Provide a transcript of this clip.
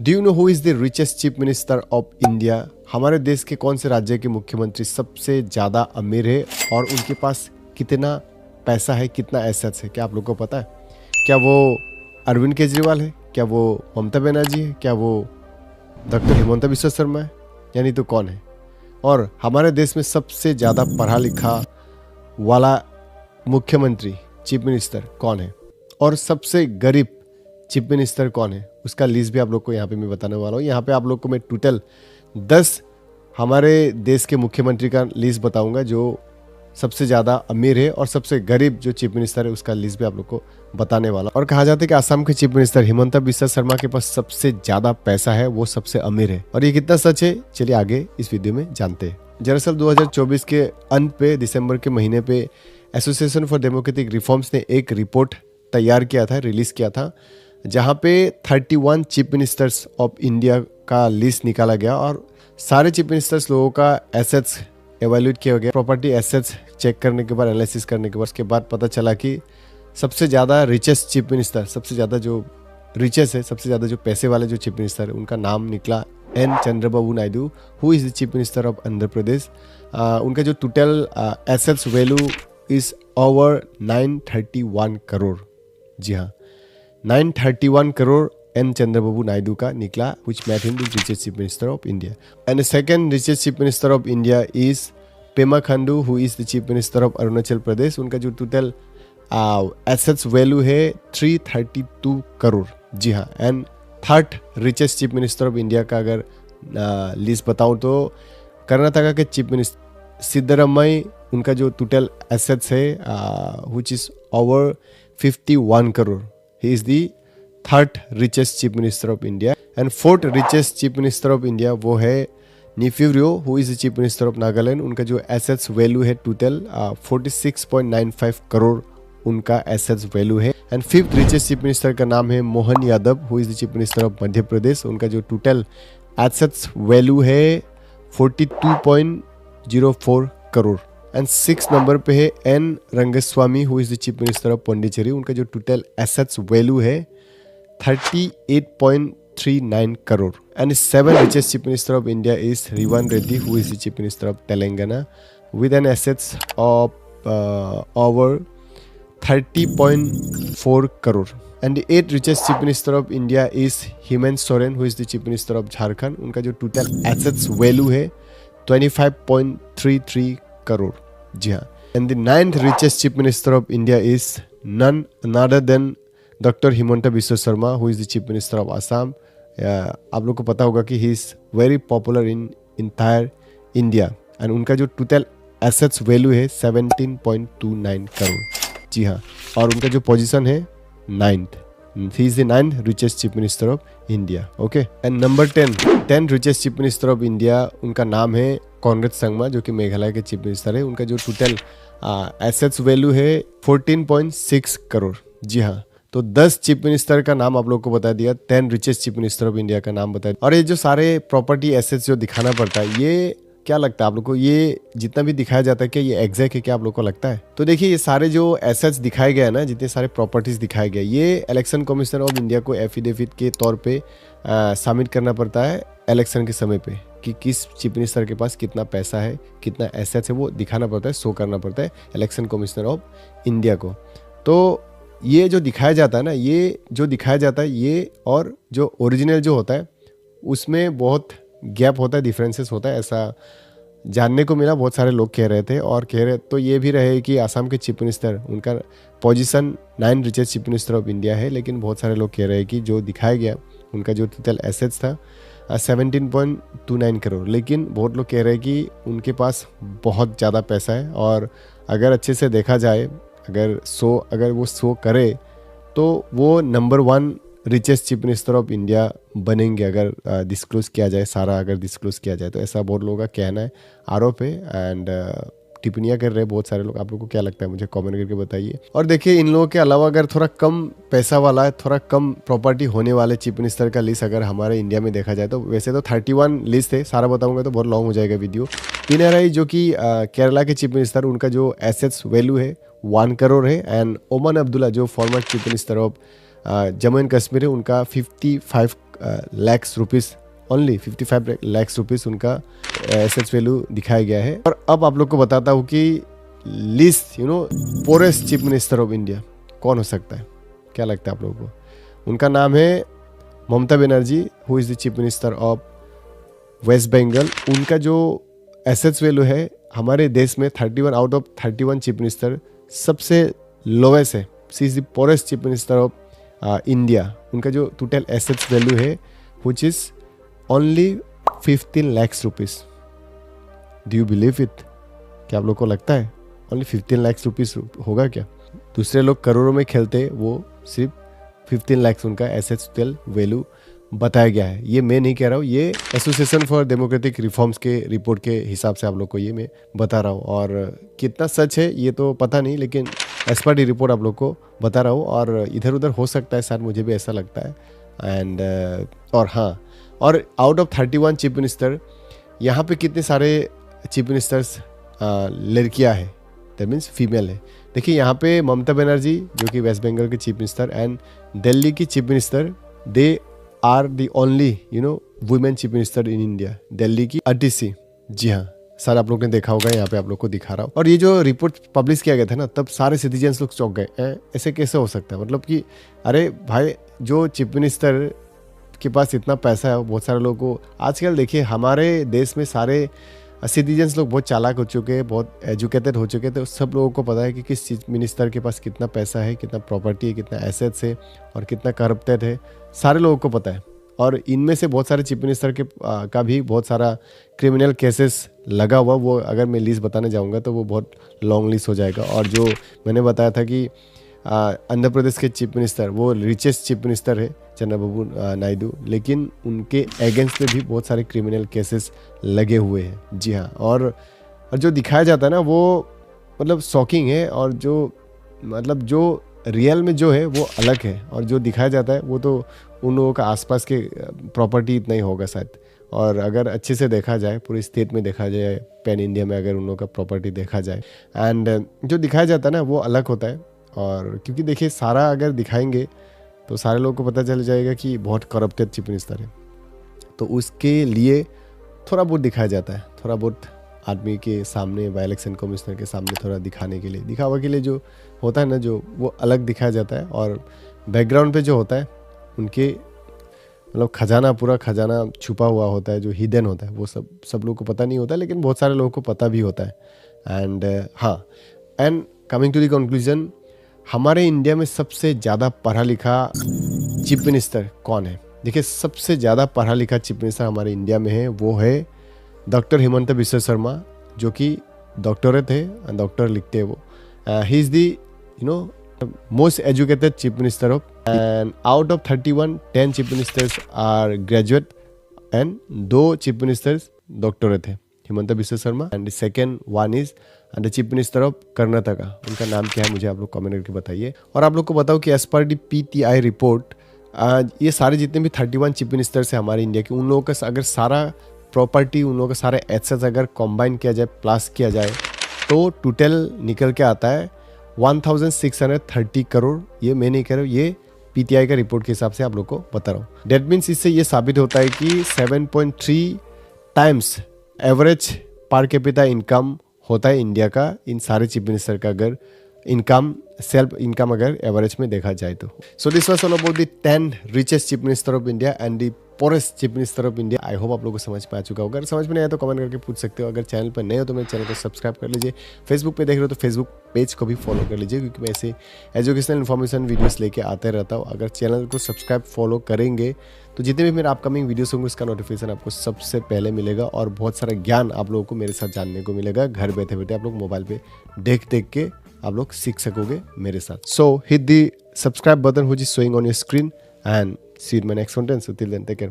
Do you know who is the richest chief minister of India? हमारे देश के कौन से राज्य के मुख्यमंत्री सबसे ज्यादा अमीर है और उनके पास कितना पैसा है, कितना एसेट्स है? क्या आप लोग को पता है? क्या वो अरविंद केजरीवाल है? क्या वो ममता बनर्जी है? क्या वो डॉक्टर हिमंता बिस्वा शर्मा है? यानी तो कौन है? और हमारे देश में सबसे ज्यादा पढ़ा लिखा वाला मुख्यमंत्री चीफ मिनिस्टर कौन है? और सबसे गरीब चीफ मिनिस्टर कौन है? उसका लिस्ट भी आप लोग को यहाँ पे मैं बताने वाला हूँ। यहाँ पे आप लोग को मैं टोटल 10 हमारे देश के मुख्यमंत्री का लिस्ट बताऊंगा जो सबसे ज़्यादा अमीर है, और सबसे गरीब जो चीफ मिनिस्टर है उसका लिस्ट भी आप लोग को बताने वाला। और कहा जाता है कि असम के चीफ मिनिस्टर हिमंता बिस्वा शर्मा के पास सबसे ज़्यादा पैसा है, वो सबसे अमीर है। और ये कितना सच है, चलिए आगे इस वीडियो में जानते हैं। दरअसल 2024 के अंत पे, दिसंबर के महीने पे, एसोसिएशन फॉर डेमोक्रेटिक रिफॉर्म्स ने एक रिपोर्ट तैयार किया था, रिलीज किया था, जहाँ पे 31 चीफ मिनिस्टर्स ऑफ इंडिया का लिस्ट निकाला गया और सारे चीफ मिनिस्टर्स लोगों का एसेट्स एवेल्यूएट किया गया। प्रॉपर्टी एसेट्स चेक करने के बाद, एनालिसिस करने के बाद, उसके बाद पता चला कि सबसे ज़्यादा रिचेस्ट चीफ मिनिस्टर, सबसे ज़्यादा जो रिचेस्ट है, सबसे ज़्यादा जो पैसे वाले जो चीफ मिनिस्टर है, उनका नाम निकला N Chandrababu Naidu, who is the chief minister of Andhra Pradesh. उनका जो total assets value is over 931 crore. जी हाँ, 931 करोड़ एन चंद्रबाबू नायडू का निकला, which made him the richest chief minister of India. And the second richest chief minister of India is Pema Khandu, who is the chief minister of Arunachal Pradesh. उनका जो total assets value है 332 करोड़। जी हाँ, and third richest chief minister of India का अगर list बताऊं तो कर्नाटका के चीफ मिनिस्टर सिद्धरामैया, उनका जो टोटल एसेट्स है which is over 51 crore. He is the third richest chief minister of India. And fourth richest chief minister of India वो है Neiphiu who is the chief minister of Nagaland. उनका जो एसेट्स वैल्यू है total 46.95 crore उनका assets value है। And fifth richest chief minister का नाम है Mohan Yadav, who is the chief minister of Madhya Pradesh. उनका जो टोटल एसेट्स वैल्यू है 42.04 करोड़। एंड 6 नंबर पे है N Rangaswamy, who is the chief minister of Pondicherry. उनका जो टोटल एसेट्स वैल्यू है 38.39 crore. And 7 richest chief minister of India is Revan Reddy, who is the chief minister of Telangana, with an assets of over 30.4 crore. And the 8th richest chief minister of India is Hemant Soren, who is the chief minister of Jharkhand. उनका जो total assets value है 25.33 करोड़। जी हाँ। And the 9th richest chief minister of India is none other than doctor Himanta Biswa Sharma, who is the chief minister of Assam. आप लोग को पता होगा कि he is very popular in entire India. And उनका जो टोटल एसेट्स वैल्यू है 17.29 करोड़। जी हाँ, और उनका जो पोजीशन है 9th। He is the 9th richest chief minister of India. Okay. And number 10 richest chief minister of India, उनका नाम है कॉन्रेड संगमा, जो कि मेघालय के चीफ मिनिस्टर है। उनका जो टोटल एसेट्स वैल्यू है 14.6 करोड़। जी हाँ, तो 10 चीफ मिनिस्टर का नाम आप लोग को बता दिया, 10 richest chief minister of India का नाम बता दिया। और ये जो सारे प्रॉपर्टी एसेट्स जो दिखाना पड़ता है, ये क्या लगता है आप लोग को, ये जितना भी दिखाया जाता है क्या ये एग्जैक्ट है, क्या आप लोग को लगता है? तो देखिए, ये सारे जो एसेट्स दिखाए गए हैं ना, जितने सारे प्रॉपर्टीज दिखाए गए, ये इलेक्शन कमीशन ऑफ इंडिया को एफिडेविट के तौर पे सबमिट करना पड़ता है इलेक्शन के समय पे, कि किस चीफ मिनिस्टर के पास कितना पैसा है, कितना एसेट्स है, वो दिखाना पड़ता है, शो करना पड़ता है इलेक्शन कमीशनर ऑफ इंडिया को। तो ये जो दिखाया जाता है ना, ये जो दिखाया जाता है, ये और जो ओरिजिनल जो होता है उसमें बहुत गैप होता है, डिफरेंसेस होता है, ऐसा जानने को मिला। बहुत सारे लोग कह रहे थे, और कह रहे तो ये भी रहे कि आसाम के चीफ मिनिस्टर, उनका position 9 richest chief minister of India है। लेकिन बहुत सारे लोग कह रहे हैं कि जो दिखाया गया, उनका जो टोटल एसेट्स था 17.29 करोड़। लेकिन बहुत लोग कह रहे हैं कि उनके पास बहुत ज़्यादा पैसा है, और अगर अच्छे से देखा जाए, अगर वो शो करे तो वो number 1 richest chief minister of India बनेंगे, अगर डिस्क्लोज किया जाए, सारा अगर डिस्क्लोज किया जाए तो। ऐसा बहुत लोगों का कहना है, आरोप है, एंड टिप्पणियाँ कर रहे हैं बहुत सारे लोग। आप लोगों को क्या लगता है, मुझे कमेंट करके बताइए। और देखिए, इन लोगों के अलावा अगर थोड़ा कम पैसा वाला, थोड़ा कम प्रॉपर्टी होने वाले चीफ मिनिस्टर का लिस्ट अगर हमारे इंडिया में देखा जाए तो वैसे तो 31 लिस्ट है, सारा बताऊंगा तो बहुत लॉन्ग हो जाएगा वीडियो। पिनराई, जो कि केरला के चीफ मिनिस्टर, उनका जो एसेट्स वैल्यू है 1 करोड़ है। एंड ओमन अब्दुल्ला, जो former chief minister of Jammu and Kashmir है, उनका 55 lakhs rupees, only 55 lakhs rupees उनका एसेट्स वैल्यू दिखाया गया है। और अब आप लोग को बताता हूँ कि least forest chief minister of India कौन हो सकता है, क्या लगता है आप लोगों को? उनका नाम है Mamata Banerjee, who is the chief minister of West Bengal. उनका जो एसेट्स वैल्यू है हमारे देश में 31 आउट ऑफ 31 चीफ मिनिस्टर सबसे लोवेस्ट है। She is the poorest chief minister of India. उनका जो टोटल एसेट्स वैल्यू है which is only 15 lakhs rupees. Do you believe it? क्या आप लोग को लगता है ओनली 15 लैक्स रुपीज़ होगा क्या? दूसरे लोग करोड़ों में खेलते, वो सिर्फ 15 लैक्स उनका एसेट्स टोटल वैल्यू बताया गया है। ये मैं नहीं कह रहा हूँ, ये एसोसिएशन फॉर डेमोक्रेटिक रिफॉर्म्स के रिपोर्ट के हिसाब से आप लोग को ये मैं बता रहा हूँ। और कितना सच है ये तो पता नहीं, लेकिन एक्सपर्ट रिपोर्ट आप लोग को बता रहा हूँ। और इधर उधर हो सकता है शायद, मुझे भी ऐसा लगता है। एंड और हाँ, और आउट ऑफ 31 चीफ मिनिस्टर, यहाँ पे कितने सारे चीफ मिनिस्टर्स लड़कियाँ हैं, दैट मीन्स फीमेल है। देखिए यहाँ पे ममता बनर्जी जो कि वेस्ट बंगाल के चीफ मिनिस्टर एंड दिल्ली की chief minister, they are the only women chief minister in India. Delhi की अटीसी, जी हाँ सर, आप लोग ने देखा होगा, यहाँ पे आप लोग को दिखा रहा हूँ। और ये जो रिपोर्ट पब्लिश किया गया था ना, तब सारे सिटीजन्स लोग चौंक गए, ऐसे कैसे हो सकता है? मतलब कि अरे भाई, जो चीफ मिनिस्टर के पास इतना पैसा है, बहुत सारे लोगों को आजकल देखिए हमारे देश में सारे सिटीजन्स लोग बहुत चालाक हो चुके हैं, बहुत एजुकेटेड हो चुके हैं। तो सब लोगों को पता है कि किस चीफ मिनिस्टर के पास कितना पैसा है, कितना प्रॉपर्टी है, कितना एसेट्स है और कितना करप्टेड है, सारे लोगों को पता है। और इनमें से बहुत सारे चीफ मिनिस्टर के का भी बहुत सारा क्रिमिनल केसेस लगा हुआ। वो अगर मैं लिस्ट बताने जाऊंगा तो वो बहुत लॉन्ग लिस्ट हो जाएगा। और जो मैंने बताया था कि आंध्र प्रदेश के चीफ मिनिस्टर, वो रिचेस्ट चीफ मिनिस्टर है चंद्रबाबू नायडू, लेकिन उनके अगेंस्ट में भी बहुत सारे क्रिमिनल केसेस लगे हुए हैं। जी हाँ, और जो दिखाया जाता है ना, वो मतलब शॉकिंग है। और जो मतलब जो रियल में जो है वो अलग है, और जो दिखाया जाता है वो तो उन लोगों का आसपास के प्रॉपर्टी इतना ही होगा शायद। और अगर अच्छे से देखा जाए, पूरे स्टेट में देखा जाए, पैन इंडिया में अगर उन लोगों का प्रॉपर्टी देखा जाए, एंड जो दिखाया जाता है ना वो अलग होता है। और क्योंकि देखिए सारा अगर दिखाएंगे तो सारे लोगों को पता चल जाएगा कि बहुत करप्टेड चीफ मिनिस्टर है। तो उसके लिए थोड़ा बहुत दिखाया जाता है, थोड़ा बहुत आदमी के सामने, बाई इलेक्शन कमिश्नर के सामने थोड़ा दिखाने के लिए, दिखावा के लिए जो होता है ना, जो वो अलग दिखाया जाता है। और बैकग्राउंड पे जो होता है उनके मतलब खजाना, पूरा खजाना छुपा हुआ होता है, जो हिडन होता है, वो सब लोगों को पता नहीं होता, लेकिन बहुत सारे लोगों को पता भी होता है। एंड हाँ, and coming to the conclusion, हमारे इंडिया में सबसे ज़्यादा पढ़ा लिखा चीफ मिनिस्टर कौन है? देखिए सबसे ज़्यादा पढ़ा लिखा चीफ मिनिस्टर हमारे इंडिया में है, वो है डॉक्टर हिमंता बिस्वा शर्मा, जो कि डॉक्टरेट है, डॉक्टर लिखते हैं वो। He is the most educated chief minister of, and out of 31, 10 chief ministers are graduate and 2 chief ministers doctorate है, Himanta Biswa Sarma. And the second one is the chief minister of Karnataka. उनका नाम क्या है मुझे आप लोग कमेंट करके बताइए। और आप लोग को बताओ कि एज पर दी PTI रिपोर्ट, ये सारे जितने भी 31 चीफ मिनिस्टर्स हैं हमारे इंडिया के, उन लोगों का अगर सारा प्रॉपर्टी, उन लोगों का सारे एसेट्स अगर कंबाइन किया जाए, प्लस किया जाए, तो टोटल निकल के आता है 1630 करोड़। ये मैं नहीं कह रहा हूँ, ये PTI का रिपोर्ट के हिसाब से आप लोग को बता रहा हूँ। डेट मीन्स इससे ये साबित होता है कि 7.3 times average per capita income होता है इंडिया का, इन सारे चीफ मिनिस्टर का अगर इनकम, सेल्फ इनकम अगर एवरेज में देखा जाए तो। So this was all about the 10 richest chief minister of India and the poorest chief minister of India. I hope आप लोगों को समझ में आ चुका होगा। अगर समझ में नहीं आया तो कमेंट करके पूछ सकते हो। अगर चैनल पर नए हो तो मेरे चैनल को सब्सक्राइब कर लीजिए। फेसबुक पे देख रहे हो तो फेसबुक पेज को भी फॉलो कर लीजिए, क्योंकि मैं ऐसे एजुकेशनल इन्फॉर्मेशन वीडियोस लेके आते रहता हूँ। अगर चैनल को सब्सक्राइब फॉलो करेंगे तो जितने भी मेरे अपकमिंग वीडियोस होंगे उसका नोटिफिकेशन आपको सबसे पहले मिलेगा, और बहुत सारा ज्ञान आप लोगों को मेरे साथ जानने को मिलेगा। घर बैठे बैठे आप लोग मोबाइल पे देख के आप लोग सीख सकोगे मेरे साथ। So hit the subscribe button which is showing on your screen and see you in my next content. So till then take care.